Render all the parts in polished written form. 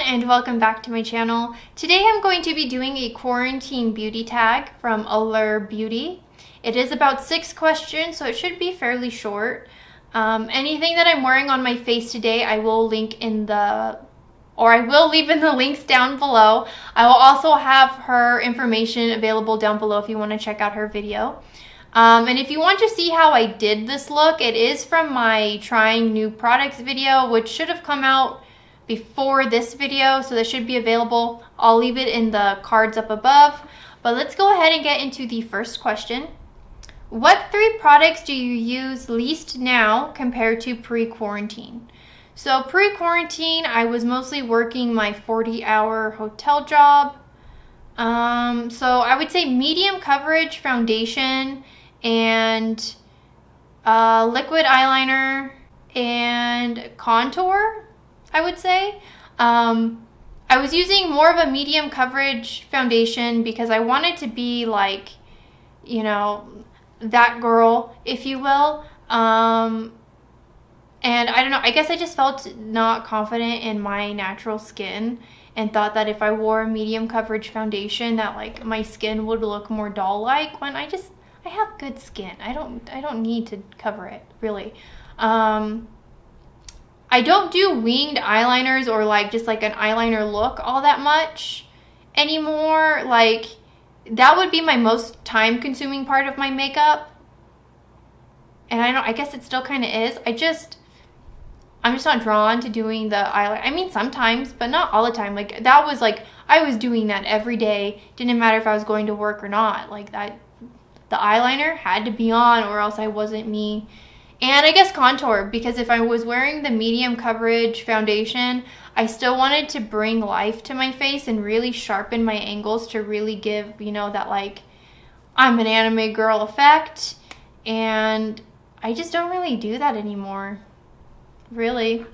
and welcome back to my channel. Today I'm going to be doing a quarantine beauty tag from Allure Beauty. It is about 6 questions, so it should be fairly short. Anything that I'm wearing on my face today, I will leave in the links down below. I will also have her information available down below if you want to check out her video. And if you want to see how I did this look, it is from my trying new products video, which should have come out before this video, so that should be available. I'll leave it in the cards up above. But let's go ahead and get into the first question. What 3 products do you use least now compared to pre-quarantine? So pre-quarantine, I was mostly working my 40-hour hotel job. So I would say medium coverage foundation and liquid eyeliner and contour, I would say. I was using more of a medium coverage foundation because I wanted to be like, you know, that girl, if you will. And I don't know, I guess I just felt not confident in my natural skin and thought that if I wore a medium coverage foundation that like my skin would look more doll-like, when I have good skin. I don't need to cover it, really. I don't do winged eyeliners or like just like an eyeliner look all that much anymore. Like that would be my most time consuming part of my makeup. And I guess it still kind of is. I'm just not drawn to doing the eyeliner. I mean, sometimes, but not all the time. Like that was like, I was doing that every day. Didn't matter if I was going to work or not. Like that, the eyeliner had to be on or else I wasn't me. And I guess contour, because if I was wearing the medium coverage foundation, I still wanted to bring life to my face and really sharpen my angles to really give, you know, that like I'm an anime girl effect. And I just don't really do that anymore, really.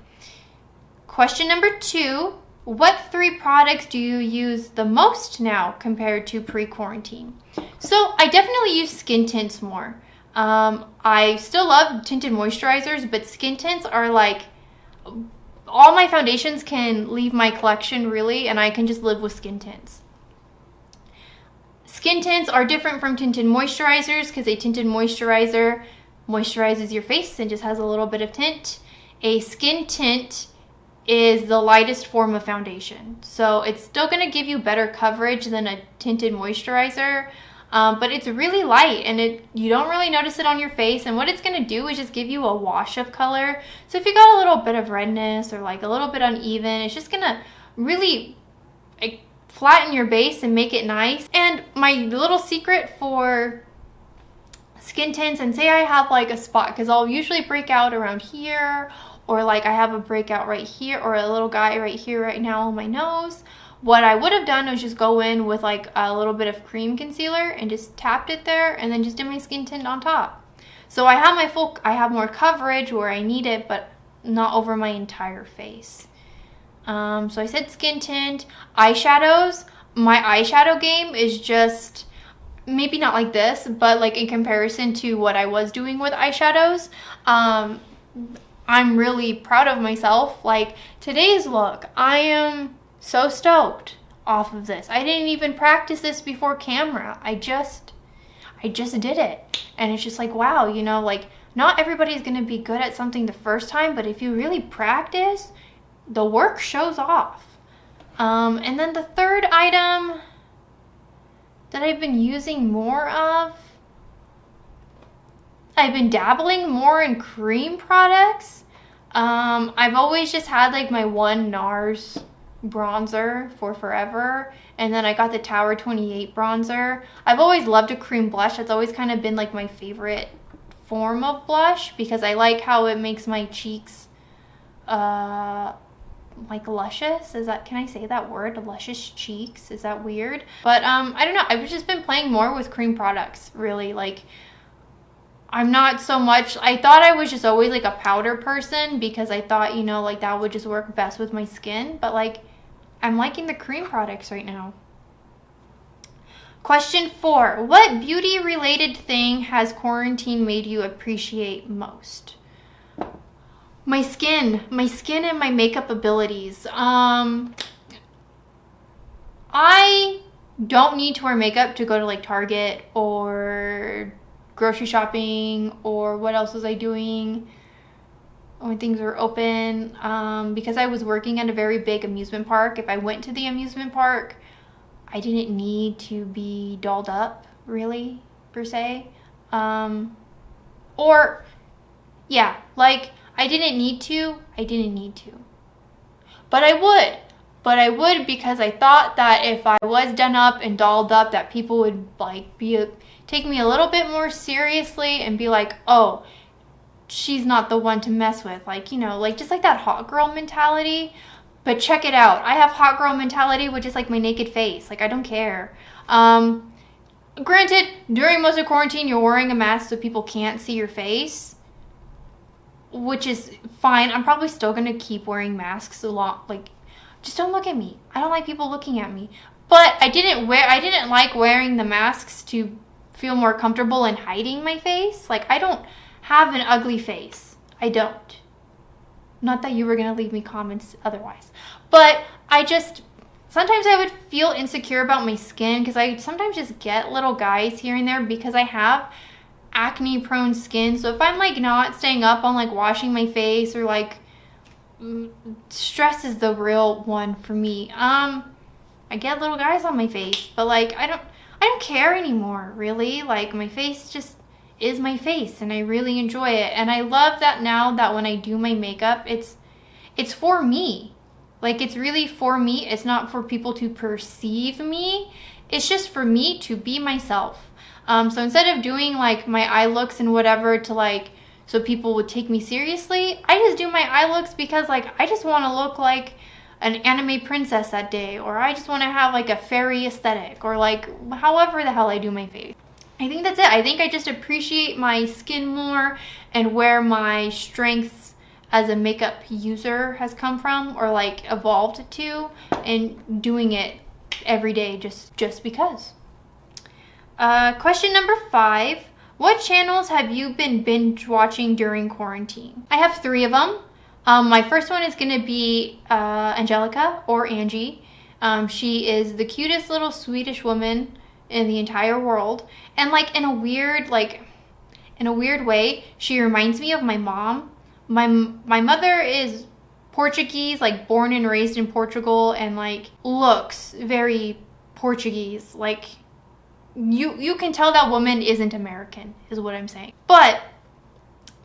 Question number 2, what 3 products do you use the most now compared to pre-quarantine? So I definitely use skin tints more. I still love tinted moisturizers, but skin tints are like, all my foundations can leave my collection really, and I can just live with skin tints. Skin tints are different from tinted moisturizers because a tinted moisturizer moisturizes your face and just has a little bit of tint. A skin tint is the lightest form of foundation, so it's still going to give you better coverage than a tinted moisturizer. But it's really light and you don't really notice it on your face, and what it's going to do is just give you a wash of color. So if you got a little bit of redness or like a little bit uneven, it's just going to really like flatten your base and make it nice. And my little secret for skin tints, and say I have like a spot, because I'll usually break out around here, or like I have a breakout right here, or a little guy right here right now on my nose. What I would have done was just go in with like a little bit of cream concealer and just tapped it there, and then just did my skin tint on top. So I have more coverage where I need it, but not over my entire face. So I said skin tint. Eyeshadows. My eyeshadow game is just maybe not like this, but like in comparison to what I was doing with eyeshadows, I'm really proud of myself. Like today's look, I am so stoked off of this. I didn't even practice this before camera. I just did it. And it's just like, wow, you know, like not everybody's going to be good at something the first time, but if you really practice, the work shows off. And then the third item that I've been using more of, I've been dabbling more in cream products. I've always just had like my one NARS bronzer for forever, and then I got the Tower 28 bronzer. I've always loved a cream blush. That's always kind of been like my favorite form of blush, because I like how it makes my cheeks like luscious. Can I say that word? Luscious cheeks? Is that weird? But I don't know, I've just been playing more with cream products, really. Like I'm not so much, I thought I was just always like a powder person, because I thought, you know, like that would just work best with my skin, but like I'm liking the cream products right now. Question 4, what beauty related thing has quarantine made you appreciate most? My skin and my makeup abilities. I don't need to wear makeup to go to like Target or grocery shopping, or what else was I doing when things were open, because I was working at a very big amusement park. If I went to the amusement park, I didn't need to be dolled up, really, per se. Or, yeah, like, I didn't need to. But I would. Because I thought that if I was done up and dolled up, that people would, like, take me a little bit more seriously and be like, oh, she's not the one to mess with. Like, you know, like, just like that hot girl mentality. But check it out. I have hot girl mentality with just like my naked face. Like, I don't care. Granted, during most of quarantine, you're wearing a mask so people can't see your face, which is fine. I'm probably still going to keep wearing masks a lot. Like, just don't look at me. I don't like people looking at me. But I didn't like wearing the masks to feel more comfortable in hiding my face. Like, I don't have an ugly face. I don't. Not that you were going to leave me comments otherwise. But sometimes I would feel insecure about my skin, because I sometimes just get little guys here and there because I have acne prone skin. So if I'm like not staying up on like washing my face, or like, stress is the real one for me. I get little guys on my face, but like I don't care anymore, really. Like, my face just is my face, and I really enjoy it. And I love that now that when I do my makeup, it's for me. Like, it's really for me. It's not for people to perceive me. It's just for me to be myself. So instead of doing like my eye looks and whatever to like, so people would take me seriously, I just do my eye looks because like I just want to look like an anime princess that day, or I just want to have like a fairy aesthetic, or like however the hell I do my face. I think that's it. I think I just appreciate my skin more and where my strengths as a makeup user has come from, or like evolved to, and doing it every day just because. Question number 5. What channels have you been binge watching during quarantine? I have 3 of them. My first one is going to be Angelica, or Angie. She is the cutest little Swedish woman in the entire world. And like in a weird way, she reminds me of my mom. My mother is Portuguese, like born and raised in Portugal, and like looks very Portuguese. Like, you can tell that woman isn't American, is what I'm saying. But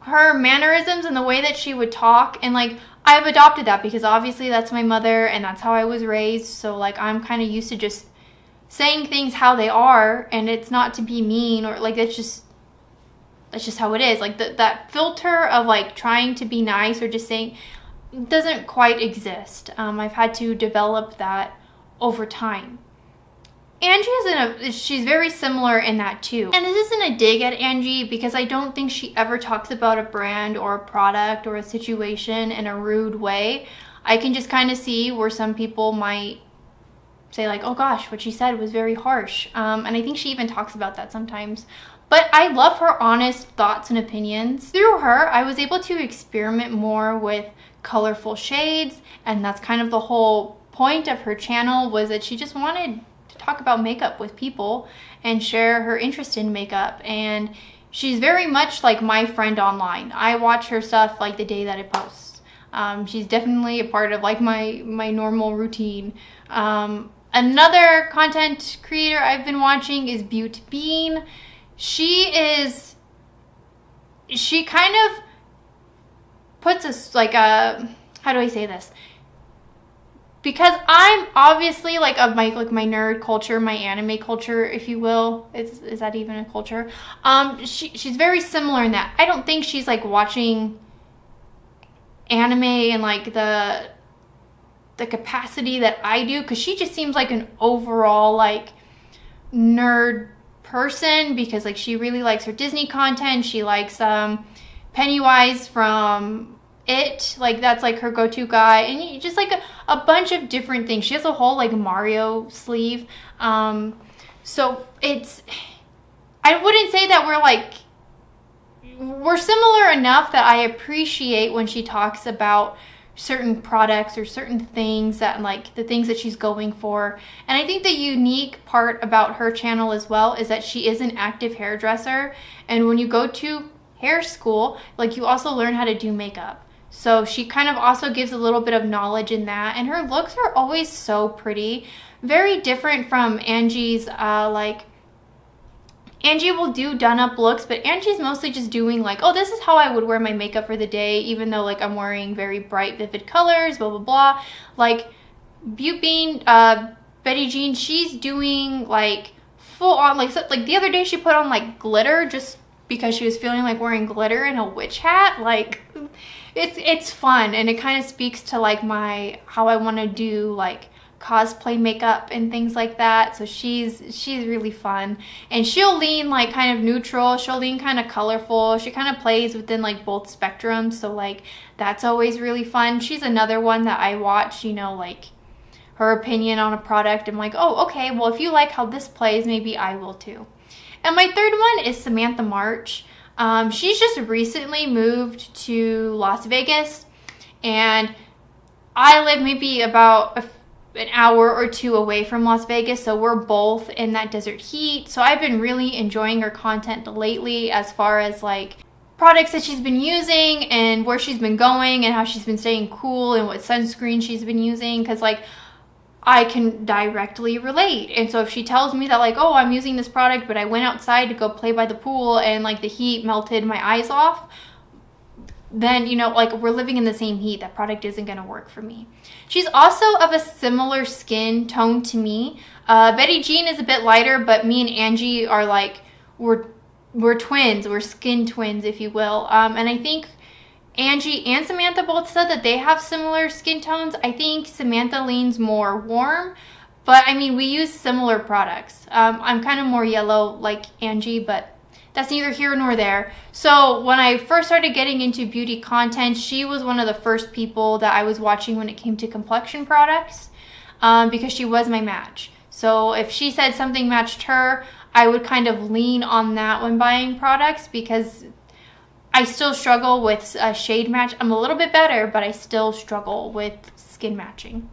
her mannerisms and the way that she would talk, and like I've adopted that because obviously that's my mother and that's how I was raised. So like I'm kind of used to just saying things how they are, and it's not to be mean, or like that's just how it is. Like that filter of like trying to be nice or just saying doesn't quite exist. I've had to develop that over time. Angie she's very similar in that too. And this isn't a dig at Angie, because I don't think she ever talks about a brand or a product or a situation in a rude way. I can just kind of see where some people might say like, oh gosh, what she said was very harsh. And I think she even talks about that sometimes. But I love her honest thoughts and opinions. Through her, I was able to experiment more with colorful shades, and that's kind of the whole point of her channel, was that she just wanted talk about makeup with people and share her interest in makeup. And she's very much like my friend online. I watch her stuff like the day that it posts. She's definitely a part of like my normal routine. Another content creator I've been watching is Beauty Bean. She kind of puts us like a, how do I say this? Because I'm obviously like of my nerd culture, my anime culture, if you will. Is that even a culture? She's very similar in that. I don't think she's like watching anime and like the capacity that I do, because she just seems like an overall like nerd person, because like she really likes her Disney content. She likes Pennywise from It, like that's like her go-to guy, and just like a bunch of different things. She has a whole like Mario sleeve. So I wouldn't say that we're similar enough that I appreciate when she talks about certain products or certain things that like the things that she's going for. And I think the unique part about her channel as well is that she is an active hairdresser, and when you go to hair school, like you also learn how to do makeup. So she kind of also gives a little bit of knowledge in that, and her looks are always so pretty. Very different from Angie's like Angie will do done up looks, but Angie's mostly just doing like, oh, this is how I would wear my makeup for the day, even though like I'm wearing very bright, vivid colors, blah, blah, blah. Like Betty Jean, she's doing like full on, like, so, like the other day she put on like glitter just because she was feeling like wearing glitter and a witch hat. Like it's fun, and it kind of speaks to like how I want to do like cosplay makeup and things like that. So she's really fun, and she'll lean like kind of neutral, she'll lean kind of colorful, she kind of plays within like both spectrums, so like that's always really fun. She's another one that I watch, you know, like her opinion on a product. I'm like, oh, okay, well, if you like how this plays, maybe I will too. And my third one is Samantha March. She's just recently moved to Las Vegas, and I live maybe about an hour or two away from Las Vegas, so we're both in that desert heat. So I've been really enjoying her content lately as far as like products that she's been using and where she's been going and how she's been staying cool and what sunscreen she's been using, because like I can directly relate. And so if she tells me that like, oh, I'm using this product but I went outside to go play by the pool and like the heat melted my eyes off, then, you know, like we're living in the same heat, that product isn't going to work for me. She's also of a similar skin tone to me. Betty Jean is a bit lighter, but me and Angie are like, we're twins, we're skin twins, if you will. And I think Angie and Samantha both said that they have similar skin tones. I think Samantha leans more warm, but I mean, we use similar products. I'm kind of more yellow like Angie, but that's neither here nor there. So when I first started getting into beauty content, she was one of the first people that I was watching when it came to complexion products, because she was my match. So if she said something matched her, I would kind of lean on that when buying products, because I still struggle with a shade match. I'm a little bit better, but I still struggle with skin matching.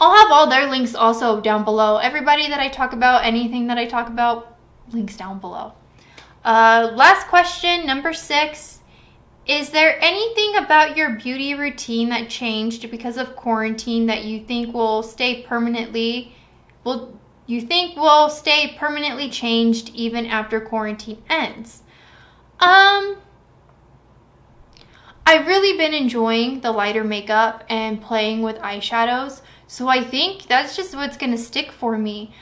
I'll have all their links also down below. Everybody that I talk about, anything that I talk about, links down below. Last question, number 6. Is there anything about your beauty routine that changed because of quarantine that you think will stay permanently changed even after quarantine ends? I've really been enjoying the lighter makeup and playing with eyeshadows, so I think that's just what's gonna stick for me.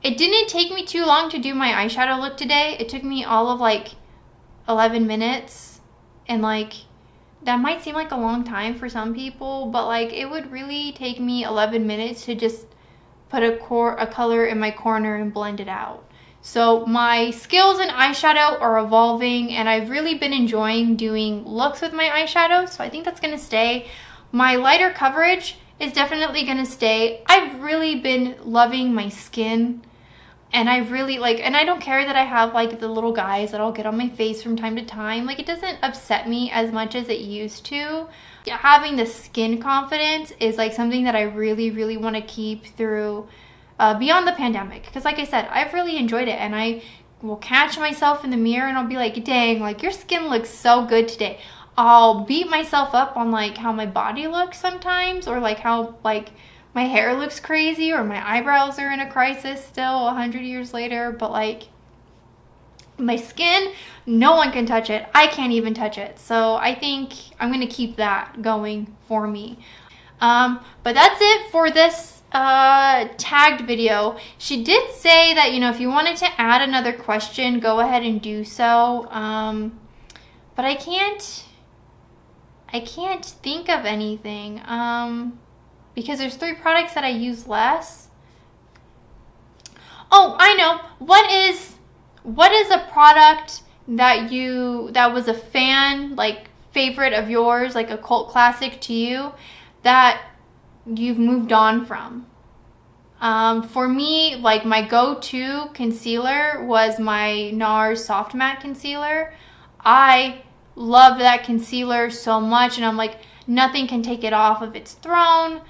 It didn't take me too long to do my eyeshadow look today. It took me all of like 11 minutes, and like that might seem like a long time for some people, but like it would really take me 11 minutes to just put a color in my corner and blend it out. So my skills in eyeshadow are evolving, and I've really been enjoying doing looks with my eyeshadow, so I think that's gonna stay. My lighter coverage is definitely gonna stay. I've really been loving my skin, and I really like, and I don't care that I have like the little guys that I'll get on my face from time to time. Like, it doesn't upset me as much as it used to. Having the skin confidence is like something that I really, really want to keep through beyond the pandemic, because like I said, I've really enjoyed it, and I will catch myself in the mirror and I'll be like, dang, like your skin looks so good today. I'll beat myself up on like how my body looks sometimes, or like how like my hair looks crazy, or my eyebrows are in a crisis still 100 years later, but like my skin, no one can touch it. I can't even touch it. So I think I'm gonna keep that going for me. But that's it for this tagged video. She did say that, you know, if you wanted to add another question, go ahead and do so. But I can't think of anything. Because there's 3 products that I use less. Oh, I know. What is a product that was a favorite of yours, like a cult classic to you, that you've moved on from? For me, like my go-to concealer was my NARS Soft Matte Concealer. I love that concealer so much, and I'm like, nothing can take it off of its throne.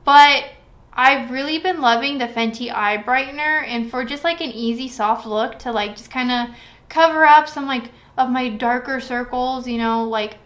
But I've really been loving the Fenty eye brightener, and for just like an easy soft look to like just kind of cover up some like of my darker circles, you know, like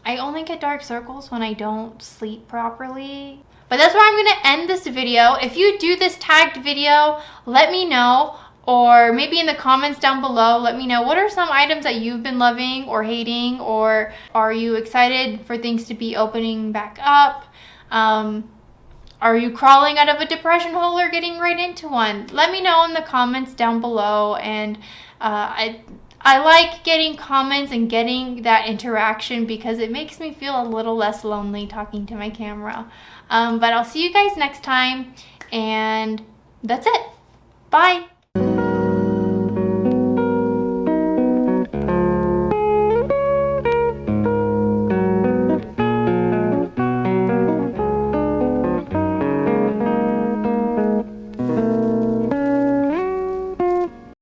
I only get dark circles when I don't sleep properly. But that's where I'm going to end this video. If you do this tagged video, let me know, or maybe in the comments down below, let me know what are some items that you've been loving or hating, or are you excited for things to be opening back up? Are you crawling out of a depression hole or getting right into one? Let me know in the comments down below, and I like getting comments and getting that interaction because it makes me feel a little less lonely talking to my camera. But I'll see you guys next time, and that's it. Bye.